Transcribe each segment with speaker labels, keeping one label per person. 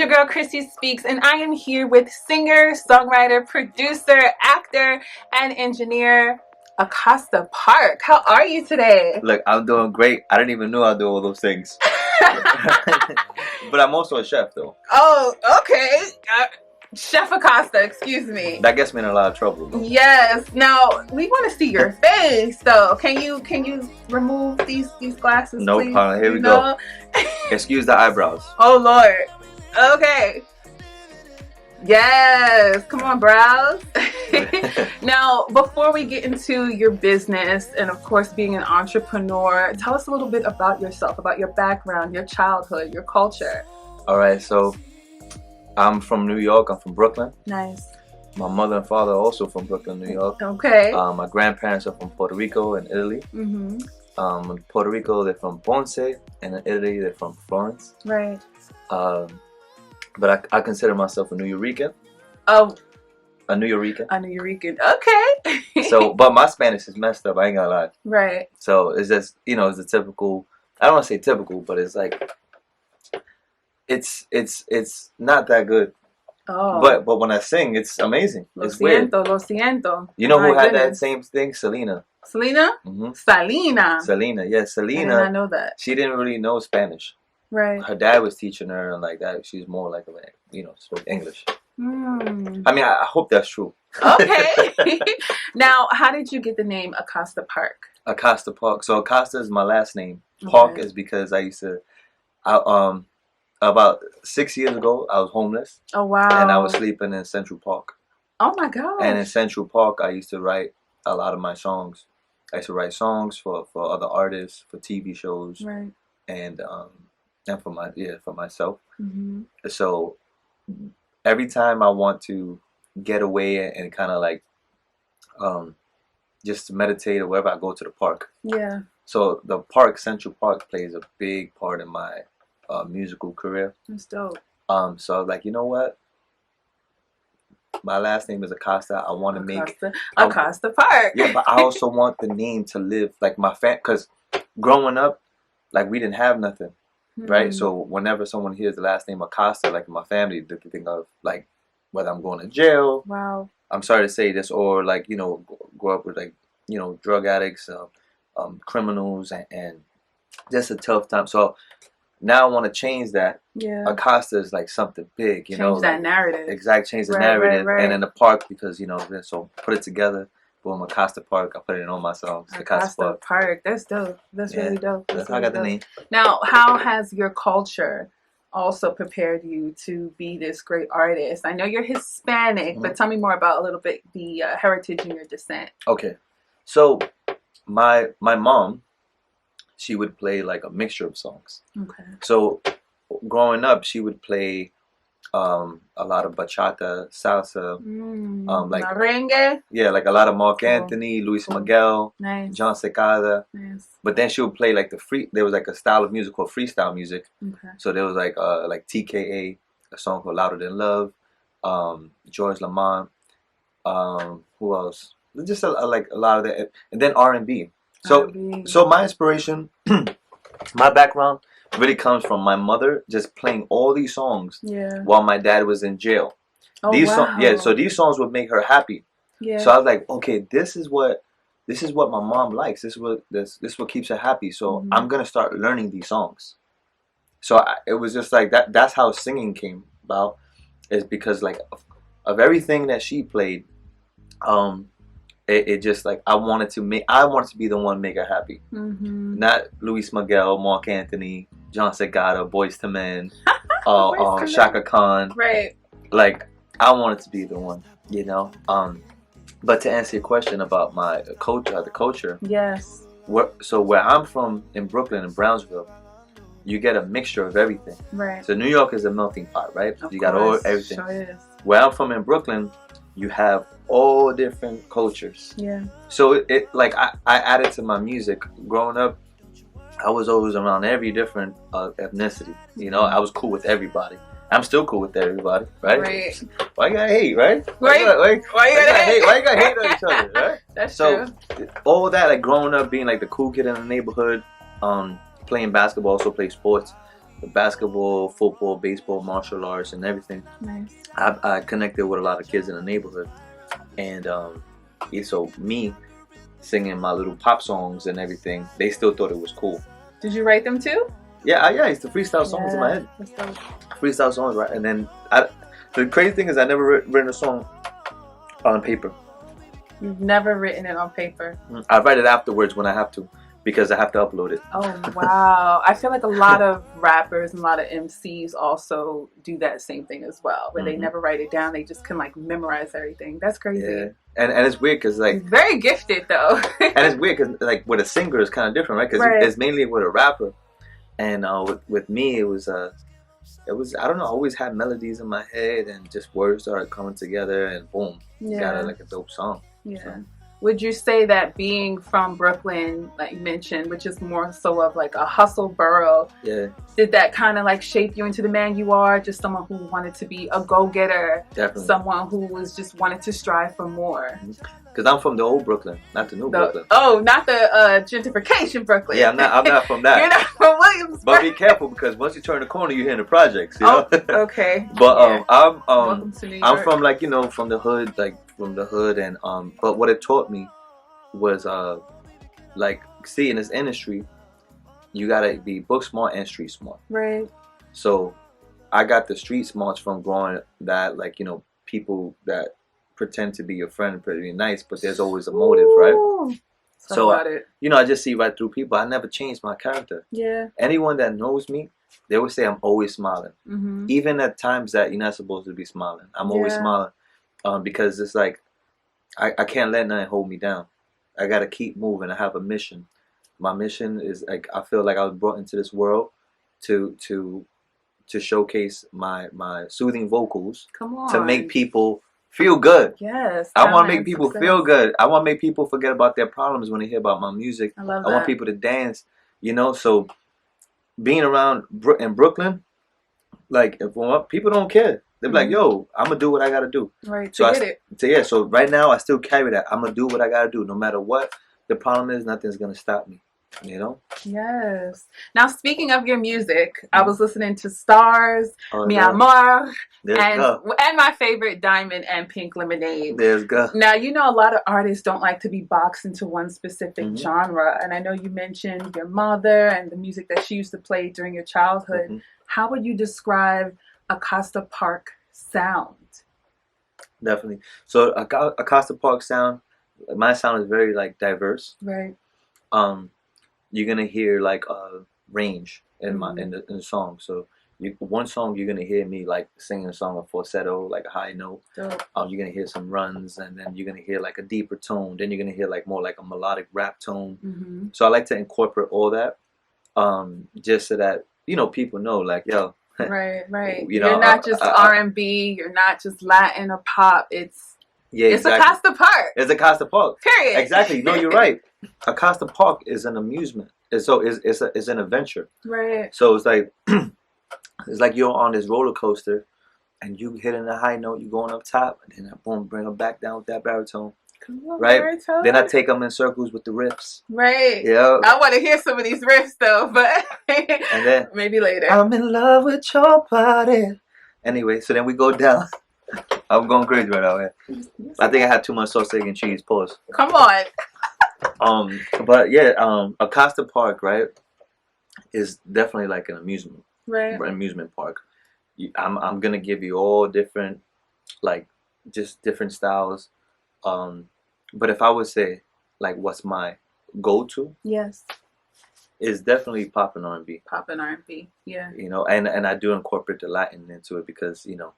Speaker 1: your girl Chrissy Speaks, and I am here with singer, songwriter, producer, actor, and engineer Acosta Park. How are you today?
Speaker 2: Look, I'm doing great. I didn't even know I do all those things. But I'm also a chef, though.
Speaker 1: Oh, okay. Chef Acosta, excuse me.
Speaker 2: That gets me in a lot of trouble, though.
Speaker 1: Yes. Now we want to see your face, though. Can you remove these glasses,
Speaker 2: No
Speaker 1: please?
Speaker 2: problem. Here we go. Excuse the eyebrows.
Speaker 1: Oh Lord. Okay. Yes. Come on, brows. Now, before we get into your business and of course being an entrepreneur, tell us a little bit about yourself, about your background, your childhood, your culture.
Speaker 2: All right. So I'm from New York. I'm from Brooklyn.
Speaker 1: Nice.
Speaker 2: My mother and father are also from Brooklyn, New York.
Speaker 1: Okay.
Speaker 2: My grandparents are from Puerto Rico and Italy.
Speaker 1: Mm-hmm.
Speaker 2: In Puerto Rico, they're from Ponce, and in Italy, they're from Florence.
Speaker 1: Right.
Speaker 2: But I consider myself a New Yorican.
Speaker 1: Oh.
Speaker 2: A New Yorican.
Speaker 1: A New Yorican. Okay.
Speaker 2: So, but my Spanish is messed up. I ain't gonna lie.
Speaker 1: Right.
Speaker 2: So it's just, it's the typical. I don't want to say typical, but it's like, it's not that good.
Speaker 1: Oh.
Speaker 2: But when I sing, it's amazing.
Speaker 1: Lo
Speaker 2: It's weird.
Speaker 1: siento, lo siento.
Speaker 2: You know who
Speaker 1: My
Speaker 2: had that
Speaker 1: goodness.
Speaker 2: same thing? Selena.
Speaker 1: Selena?
Speaker 2: Mm-hmm.
Speaker 1: Salina.
Speaker 2: Selena, yeah,
Speaker 1: I did
Speaker 2: Selena.
Speaker 1: not know that.
Speaker 2: She didn't really know Spanish.
Speaker 1: Right.
Speaker 2: Her dad was teaching her, and like that, she's more like spoke English.
Speaker 1: Hmm.
Speaker 2: I mean, I hope that's true.
Speaker 1: Okay. Now, how did you get the name Acosta Park?
Speaker 2: Acosta Park. So Acosta is my last name. Park
Speaker 1: Okay.
Speaker 2: is because I used to. About 6 years ago, I was homeless.
Speaker 1: Oh wow.
Speaker 2: And I was sleeping in Central Park.
Speaker 1: Oh my gosh.
Speaker 2: And in Central Park, I used to write a lot of my songs. I used to write songs for other artists, for TV shows,
Speaker 1: Right.
Speaker 2: and for myself.
Speaker 1: Mm-hmm.
Speaker 2: So every time I want to get away and kind of like just meditate or wherever, I go to the park.
Speaker 1: Yeah.
Speaker 2: So the park, Central Park, plays a big part in my musical career.
Speaker 1: That's dope.
Speaker 2: So I was like, you know what? My last name is Acosta. I want to make
Speaker 1: Acosta Park.
Speaker 2: Yeah, but I also want the name to live like my because growing up, like we didn't have nothing, right?
Speaker 1: Mm.
Speaker 2: So whenever someone hears the last name Acosta, like in my family, they can think of like whether I'm going to jail.
Speaker 1: Wow.
Speaker 2: I'm sorry to say this, or like grow up with like drug addicts, criminals, and just a tough time. So now I want to change that.
Speaker 1: Yeah.
Speaker 2: Acosta is like something big,
Speaker 1: Change
Speaker 2: know.
Speaker 1: that
Speaker 2: Like,
Speaker 1: narrative.
Speaker 2: exactly, change the
Speaker 1: Right,
Speaker 2: narrative.
Speaker 1: right.
Speaker 2: And in the park, because, so put it together. Boom, Acosta Park. I put it in all my songs.
Speaker 1: Acosta Park. That's dope. That's really dope.
Speaker 2: That's how I got the name.
Speaker 1: Now, how has your culture also prepared you to be this great artist? I know you're Hispanic, but tell me more about a little bit the heritage and your descent.
Speaker 2: Okay. So my mom, she would play like a mixture of songs.
Speaker 1: Okay.
Speaker 2: So growing up, she would play a lot of bachata, salsa, like
Speaker 1: merengue.
Speaker 2: Yeah, like a lot of Mark
Speaker 1: Cool.
Speaker 2: Anthony, Luis Miguel,
Speaker 1: Nice.
Speaker 2: John Secada.
Speaker 1: Nice.
Speaker 2: But then she would play like there was like a style of music called freestyle music.
Speaker 1: Okay.
Speaker 2: So there was like TKA, a song called Louder Than Love, George Lamont, who else? Just like a lot of that, and then R&B. So my inspiration, my background really comes from my mother just playing all these songs while my dad was in jail.
Speaker 1: Oh,
Speaker 2: wow. So these songs would make her happy.
Speaker 1: Yeah.
Speaker 2: So I was like, okay, this is what my mom likes. This is what keeps her happy. So I'm gonna start learning these songs. So it was just like that. That's how singing came about. Is because like of everything that she played, it just like I wanted to be the one to make her happy. Mm-hmm. Not Luis Miguel, Mark Anthony, John Secada, Boyz II Men, Shaka Khan.
Speaker 1: Right.
Speaker 2: Like I wanted to be the one, But to answer your question about my culture, the culture.
Speaker 1: Yes.
Speaker 2: Where I'm from in Brooklyn and Brownsville, you get a mixture of everything.
Speaker 1: Right.
Speaker 2: So New York is a melting pot, right?
Speaker 1: Of
Speaker 2: you got everything.
Speaker 1: Sure is.
Speaker 2: Where I'm from in Brooklyn, you have all different cultures.
Speaker 1: Yeah.
Speaker 2: So it like I added to my music. Growing up, I was always around every different ethnicity. I was cool with everybody. I'm still cool with everybody, right?
Speaker 1: Right.
Speaker 2: Why you gotta hate, right?
Speaker 1: Why you gotta hate?
Speaker 2: Why you gotta hate on each other, right?
Speaker 1: That's
Speaker 2: so,
Speaker 1: true.
Speaker 2: All that, like growing up, being like the cool kid in the neighborhood, playing basketball, also play sports. basketball, football, baseball, martial arts, and everything.
Speaker 1: Nice.
Speaker 2: I connected with a lot of kids in the neighborhood, and yeah, so me singing my little pop songs and everything, they still thought it was cool.
Speaker 1: Did you write them too?
Speaker 2: Yeah, I used to freestyle songs in my head. Freestyle songs, right? And then the crazy thing is, I never written a song on paper.
Speaker 1: You've never written it on paper?
Speaker 2: I write it afterwards when I have to, because I have to upload it.
Speaker 1: Oh, wow. I feel like a lot of rappers and a lot of MCs also do that same thing as well, where they never write it down. They just can like memorize everything. That's crazy.
Speaker 2: Yeah. And it's weird because like...
Speaker 1: Very gifted though.
Speaker 2: And it's weird because like with a singer it's kind of different, right? Because it's mainly with a rapper. And with me it was I don't know, I always had melodies in my head and just words started coming together and boom, got like a dope song.
Speaker 1: Yeah.
Speaker 2: So.
Speaker 1: Would you say that being from Brooklyn, like you mentioned, which is more so of like a hustle borough, did that kind of like shape you into the man you are? Just someone who wanted to be a go-getter, someone who was just wanted to strive for more.
Speaker 2: Because I'm from the old Brooklyn, not the new Brooklyn.
Speaker 1: Oh, not the gentrification Brooklyn.
Speaker 2: Yeah, I'm not from that.
Speaker 1: You're not from Williamsburg.
Speaker 2: But be careful, because once you turn the corner, you hear the projects. You know?
Speaker 1: Okay.
Speaker 2: But
Speaker 1: Welcome to New York.
Speaker 2: I'm from like, you know, from the hood, and but what it taught me was like, see, in this industry, you gotta be book smart and street smart.
Speaker 1: Right. So
Speaker 2: I got the street smarts from growing that, like, you know, people that pretend to be your friend, pretty nice, but there's always a motive, right? So you know, I just see right through people. I never changed my character. Yeah. Anyone that knows me, they would say I'm always smiling, even at times that you're not supposed to be smiling. I'm always smiling, because it's like I can't let nothing hold me down. I gotta keep moving. I have a mission. My mission is like, I feel like I was brought into this world to showcase my soothing vocals. Come on. To make people feel good. Yes. I want to make people feel good. I want to make people forget about their problems when they hear about my music. I love that. I want people to dance, you know. So being around in Brooklyn, like, if people don't care. They're like, yo, I'm going to do what I got to do. Right, so so right now I still carry that. I'm going to do what I got to do. No matter what the problem is, nothing's going to stop me. You know? Yes. Now, speaking of your music, I was listening to Stars, Mi Amor, and my favorite, Diamond and Pink Lemonade. There's go. Now, you know, a lot of artists don't like to be boxed into one specific genre. And I know you mentioned your mother and the music that she used to play during your childhood. How would you describe Acosta Park sound? Definitely. So, Acosta Park sound, my sound is very, like, diverse. Right. You're gonna hear like range in the song. So one song you're gonna hear me like singing a song of falsetto, like a high note. You're gonna hear some runs, and then you're gonna hear like a deeper tone. Then you're gonna hear like more like a melodic rap tone. So I like to incorporate all that, just so that, you know, people know, like, yo. Right. You know, you're not just R&B. You're not just Latin or pop. It's Acosta Park. It's Acosta Park. Period. Exactly. No, you're right. Acosta Park is an amusement. It's an adventure. Right. So it's like it's like you're on this roller coaster, and you hitting a high note. You're going up top, and then boom, bring them back down with that baritone. Come on, right. Baritone. Then I take them in circles with the riffs. Right. Yeah. I want to hear some of these riffs though, but and then maybe later. I'm in love with your body. Anyway, so then we go down. I'm going crazy right now, man. I think I had too much sauce, egg, and cheese. Pause. Come on. But yeah, Acosta Park, right, is definitely like an amusement, amusement park. I'm gonna give you all different, like, just different styles. But if I would say, like, what's my go-to? Yes. Is definitely pop and R&B. Pop and R&B, yeah. You know, and I do incorporate the Latin into it because, you know,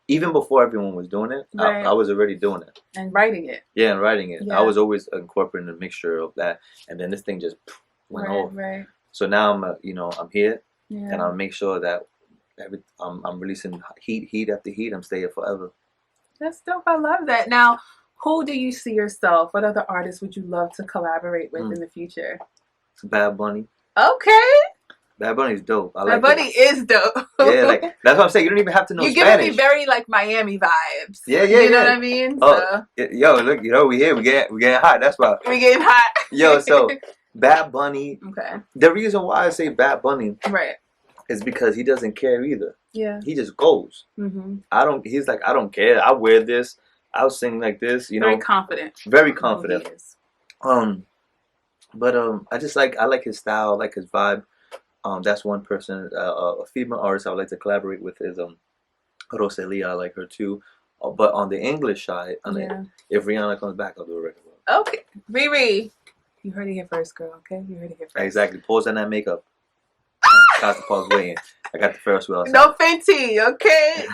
Speaker 2: even before everyone was doing it, I was already doing it. And writing it. Yeah, and writing it. Yeah. I was always incorporating a mixture of that, and then this thing just went off. Right. So now I'm, you know, I'm here, and I'll make sure that I'm releasing heat after heat. I'm staying forever. That's dope. I love that. Now, who do you see yourself? What other artists would you love to collaborate with in the future? Bad Bunny. Okay. Bad Bunny is dope. Bad Bunny is dope. Yeah, like, that's what I'm saying. You don't even have to know Spanish. You're giving me very, like, Miami vibes. Yeah. You know what I mean? So. Yo, look, you know, we here. We getting hot. That's why. We getting hot. Yo, so Bad Bunny.
Speaker 1: Okay.
Speaker 2: The reason why I say Bad Bunny,
Speaker 1: right,
Speaker 2: is because he doesn't care either.
Speaker 1: yeah,
Speaker 2: He just goes. I don't. He's like, I don't care. I wear this. I'll sing like this.
Speaker 1: very confident,
Speaker 2: very
Speaker 1: in who
Speaker 2: confident.
Speaker 1: he is.
Speaker 2: But I like his style, I like his vibe. That's one person, a female artist I would like to collaborate with is Rosalia. I like her too. But on the English side, if Rihanna comes back, I'll do a record.
Speaker 1: Okay, Riri, you heard it here first, girl. Okay, you heard it here first.
Speaker 2: Exactly. Pose on that makeup. Acosta Park waiting. I got the Ferris wheel outside.
Speaker 1: No Fenty, okay.